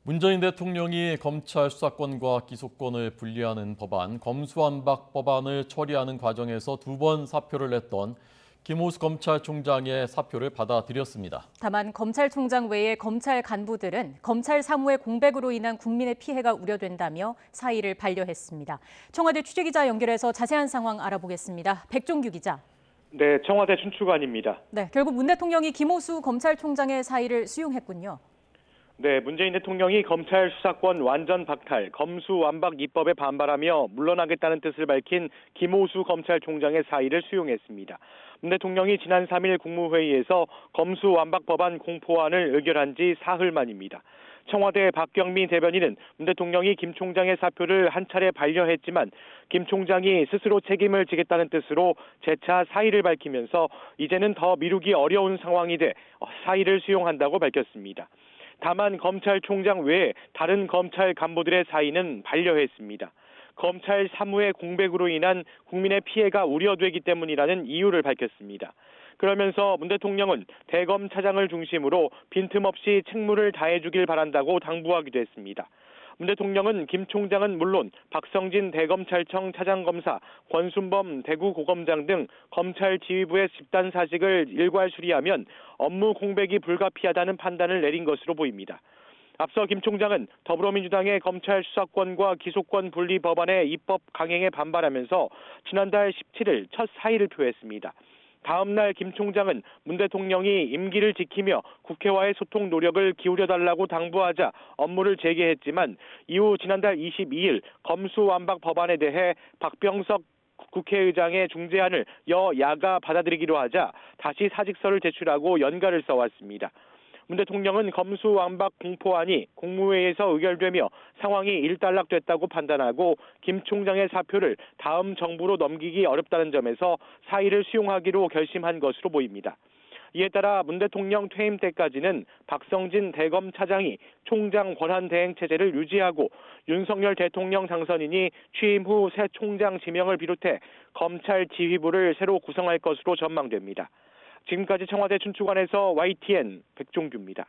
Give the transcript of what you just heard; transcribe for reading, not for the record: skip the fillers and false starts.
문재인 대통령이 검찰 수사권과 기소권을 분리하는 법안, 검수완박 법안을 처리하는 과정에서 두 번 사표를 냈던 김호수 검찰총장의 사표를 받아들였습니다. 다만 검찰총장 외의 검찰 간부들은 검찰 사무의 공백으로 인한 국민의 피해가 우려된다며 사의를 반려했습니다. 청와대 취재기자 연결해서 자세한 상황 알아보겠습니다. 백종규 기자. 네, 청와대 춘추관입니다. 네, 결국 문 대통령이 김호수 검찰총장의 사의를 수용했군요. 네, 문재인 대통령이 검찰 수사권 완전 박탈, 검수완박 입법에 반발하며 물러나겠다는 뜻을 밝힌 김호수 검찰총장의 사의를 수용했습니다. 문 대통령이 지난 3일 국무회의에서 검수완박 법안 공포안을 의결한 지 사흘 만입니다. 청와대 박경미 대변인은 문 대통령이 김 총장의 사표를 한 차례 반려했지만 김 총장이 스스로 책임을 지겠다는 뜻으로 재차 사의를 밝히면서 이제는 더 미루기 어려운 상황이 돼 사의를 수용한다고 밝혔습니다. 다만 검찰총장 외에 다른 검찰 간부들의 사의는 반려했습니다. 검찰 사무의 공백으로 인한 국민의 피해가 우려되기 때문이라는 이유를 밝혔습니다. 그러면서 문 대통령은 대검 차장을 중심으로 빈틈없이 책무를 다해주길 바란다고 당부하기도 했습니다. 문 대통령은 김 총장은 물론 박성진 대검찰청 차장검사, 권순범 대구고검장 등 검찰 지휘부의 집단 사직을 일괄 수리하면 업무 공백이 불가피하다는 판단을 내린 것으로 보입니다. 앞서 김 총장은 더불어민주당의 검찰 수사권과 기소권 분리 법안의 입법 강행에 반발하면서 지난달 17일 첫 사의를 표했습니다. 다음 날 김 총장은 문 대통령이 임기를 지키며 국회와의 소통 노력을 기울여달라고 당부하자 업무를 재개했지만 이후 지난달 22일 검수완박 법안에 대해 박병석 국회의장의 중재안을 여야가 받아들이기로 하자 다시 사직서를 제출하고 연가를 써왔습니다. 문 대통령은 검수완박 공포안이 국무회의에서 의결되며 상황이 일단락됐다고 판단하고 김 총장의 사표를 다음 정부로 넘기기 어렵다는 점에서 사의를 수용하기로 결심한 것으로 보입니다. 이에 따라 문 대통령 퇴임 때까지는 박성진 대검 차장이 총장 권한 대행 체제를 유지하고 윤석열 대통령 당선인이 취임 후 새 총장 지명을 비롯해 검찰 지휘부를 새로 구성할 것으로 전망됩니다. 지금까지 청와대 춘추관에서 YTN 백종규입니다.